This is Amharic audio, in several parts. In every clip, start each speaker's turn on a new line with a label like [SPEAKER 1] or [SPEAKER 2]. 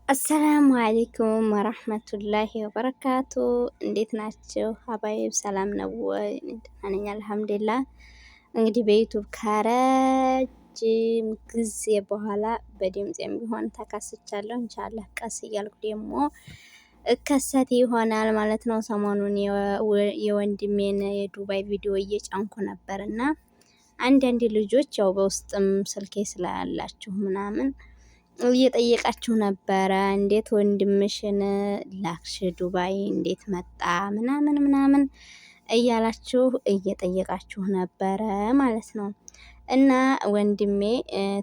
[SPEAKER 1] አሰላሙ አለይኩም ወራህመቱላሂ ወበረካቱ። እንዴት ናችሁ ሀባይብ? ሰላም ነው ወይ? ደህና ነኝ አልሐምዱሊላህ። እንግዲህ በዩቱብ ከረጅም ጊዜ በኋላ በድምፄም ቢሆን ተከስቻለሁ። ኢንሻአላህ ቀስ እያልኩ ደግሞ እከሰት ይሆናል ማለት ነው። ሰሞኑን የወንድሜን የዱባይ ቪዲዮ እየጫንኩ ነበርና አንዳንድ ልጆች ያው በውስጥም ስልኬ ስላላችሁ ምናምን እየጠየቃችሁ ነበረ። እንዴት ወንድምሽን ላክሽ ዱባይ እንዴት መጣ ምናምን ምናምን እያላችሁ እየጠየቃችሁ ነበረ ማለት ነው። እና ወንድሜ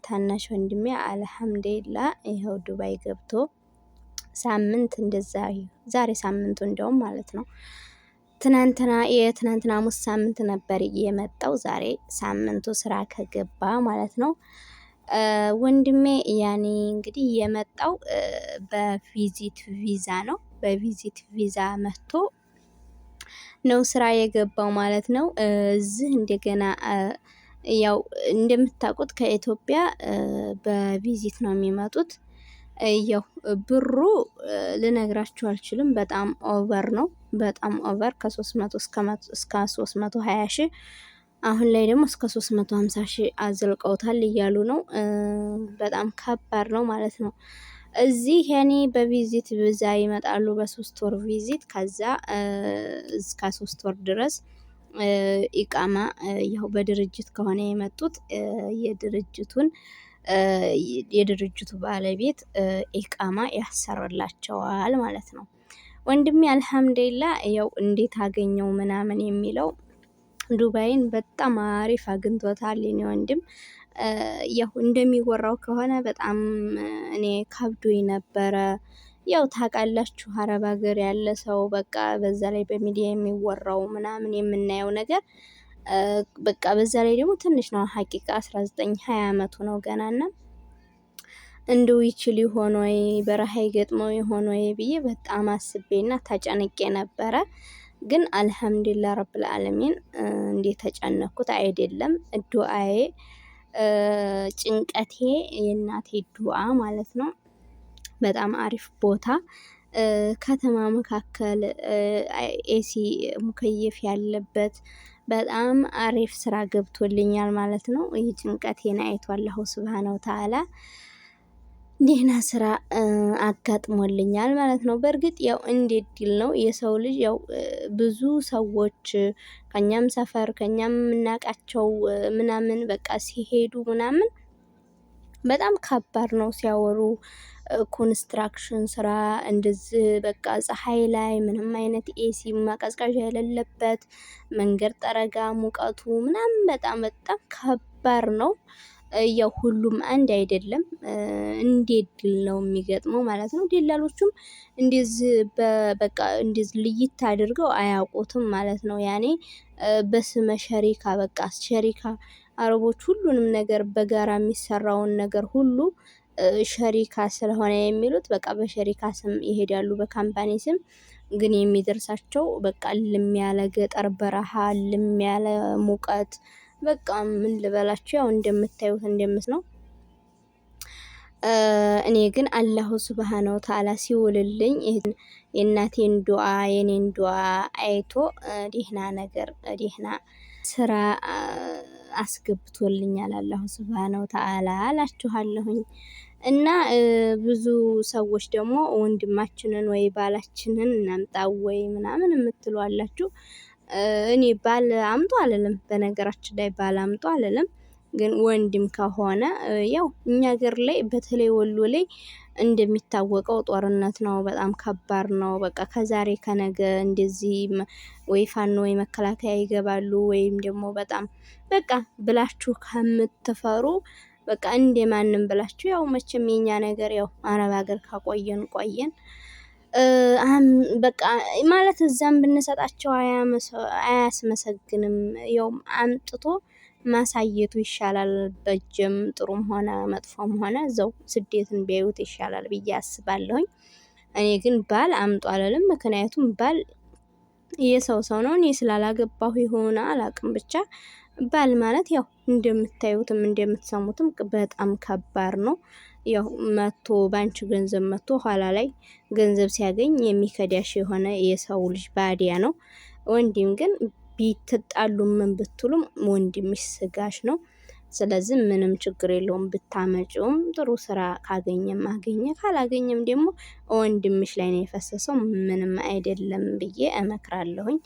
[SPEAKER 1] ታናሽ ወንድሜ አልሐምዱሊላ ይኸው ዱባይ ገብቶ ሳምንት እንደዛ ዛሬ ሳምንቱ እንደውም ማለት ነው። የትናንትና ሐሙስ ሳምንት ነበር የመጣው። ዛሬ ሳምንቱ ስራ ከገባ ማለት ነው። ወንድሜ ያኔ እንግዲህ የመጣው በቪዚት ቪዛ ነው። በቪዚት ቪዛ መጥቶ ነው ስራ የገባው ማለት ነው። እዚህ እንደገና ያው እንደምታውቁት ከኢትዮጵያ በቪዚት ነው የሚመጡት። ያው ብሩ ልነግራችሁ አልችልም። በጣም ኦቨር ነው። በጣም ኦቨር ከ300 እስከ 320 ሺህ አሁን ላይ ደግሞ እስከ 350 ሺህ አዝልቀውታል እያሉ ነው። በጣም ከባድ ነው ማለት ነው። እዚህ ያኔ በቪዚት ብዛ ይመጣሉ በ3 ወር ቪዚት። ከዛ እስከ 3 ወር ድረስ ኢቃማ ያው በድርጅት ከሆነ የመጡት የድርጅቱ ባለቤት ኢቃማ ያሰራላቸዋል ማለት ነው። ወንድሜ አልሐምዱሊላ ያው እንዴት አገኘው ምናምን የሚለው ዱባይን በጣም አሪፍ አግኝቶታል የኔ ወንድም። ያው እንደሚወራው ከሆነ በጣም እኔ ከብዶኝ ነበረ። ያው ታውቃላችሁ አረብ ሀገር ያለ ሰው በቃ በዛ ላይ በሚዲያ የሚወራው ምናምን የምናየው ነገር በቃ በዛ ላይ ደግሞ ትንሽ ነው ሀቂቃ 19 20 አመቱ ነው ገናና እንደው ይችል ይሆን ወይ በረሃ ይገጥመው ይሆን ወይ ብዬ በጣም አስቤና ተጨንቄ ነበረ። ግን አልሐምዱሊላህ ረብል ዓለሚን እንዴት ተጨነኩት አይደለም። ዱአዬ ጭንቀቴ የእናቴ ዱአ ማለት ነው። በጣም አሪፍ ቦታ ከተማ መካከል ኤሲ ሙከየፍ ያለበት በጣም አሪፍ ስራ ገብቶልኛል ማለት ነው። ይህ ጭንቀቴን አይቶ አላሁ ሱብሃነሁ ወተዓላ ደህና ስራ አጋጥሞልኛል ማለት ነው። በእርግጥ ያው እንዴት ዲል ነው የሰው ልጅ ያው ብዙ ሰዎች ከኛም ሰፈር ከኛም የምናውቃቸው ምናምን በቃ ሲሄዱ ምናምን በጣም ከባድ ነው ሲያወሩ። ኮንስትራክሽን ስራ እንደዚህ በቃ ፀሐይ ላይ ምንም አይነት ኤሲ ማቀዝቀዣ የሌለበት መንገድ ጠረጋ ሙቀቱ ምናምን በጣም ከባድ ነው። ያው ሁሉም አንድ አይደለም። እንዴት ድል ነው የሚገጥመው ማለት ነው። ደላሎቹም እንደዚህ በቃ እንደዚህ ልይት አድርገው አያውቁትም ማለት ነው። ያኔ በስመ ሸሪካ በቃ ሸሪካ አረቦች ሁሉንም ነገር በጋራ የሚሰራውን ነገር ሁሉ ሸሪካ ስለሆነ የሚሉት በቃ በሸሪካ ስም ይሄዳሉ። በካምፓኒ ስም ግን የሚደርሳቸው በቃ ልም ያለ ገጠር በረሃ ልም ያለ ሙቀት በቃ ምን ልበላችሁ ያው እንደምታዩት ነው። እኔ ግን አላሁ ሱብሃነሁ ወተዓላ ሲውልልኝ የእናቴን ዱዓ የኔን ዱዓ አይቶ ደህና ነገር ደህና ስራ አስገብቶልኛል አላሁ ሱብሃነሁ ወተዓላ እላችኋለሁኝ። እና ብዙ ሰዎች ደግሞ ወንድማችንን ወይ ባላችንን እናምጣው ወይ ምናምን የምትሉ አላችሁ። እኔ ባል አምጡ አልልም። በነገራችን ላይ ባል አምጡ አልልም። ግን ወንድም ከሆነ ያው እኛ ሀገር ላይ በተለይ ወሎ ላይ እንደሚታወቀው ጦርነት ነው። በጣም ከባድ ነው። በቃ ከዛሬ ከነገ እንደዚህ ወይ ፋኖ ወይ መከላከያ ይገባሉ ወይም ደግሞ በጣም በቃ ብላችሁ ከምትፈሩ በቃ እንደማንም ብላችሁ ያው መቼም የኛ ነገር ያው አረብ ሀገር ካቆየን ቆየን። በቃ ማለት እዛም ብንሰጣቸው አያስመሰግንም። ያው አምጥቶ ማሳየቱ ይሻላል። በጀም ጥሩም ሆነ መጥፎም ሆነ እዛው ስደትን ቢያዩት ይሻላል ብዬ አስባለሁኝ። እኔ ግን ባል አምጡ አልልም። ምክንያቱም ባል የሰው ሰው ነው። እኔ ስላላገባሁ ይሆን አላውቅም። ብቻ ባል ማለት ያው እንደምታዩትም እንደምትሰሙትም በጣም ከባድ ነው። ያው መቶ ባንቺ ገንዘብ መቶ ኋላ ላይ ገንዘብ ሲያገኝ የሚከዳሽ የሆነ የሰው ልጅ ባዲያ ነው። ወንድም ግን ቢትጣሉም ምን ብትሉም ወንድምሽ ስጋሽ ነው። ስለዚህ ምንም ችግር የለውም ብታመጪውም ጥሩ ስራ ካገኘም አገኘ ካላገኘም ደግሞ ወንድምሽ ላይ ነው የፈሰሰው ምንም አይደለም ብዬ እመክራለሁኝ።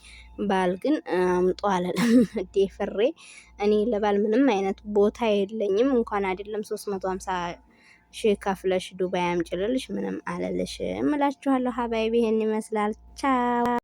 [SPEAKER 1] ባል ግን አምጡ አልልም ደፍሬ እኔ ለባል ምንም አይነት ቦታ የለኝም። እንኳን አይደለም 350 ሺህ ከፍለሽ ዱባይ አምጪልልሽ ምንም አልልሽም እላችኋለሁ። ሀባይቢ ይሄን ይመስላል። ቻው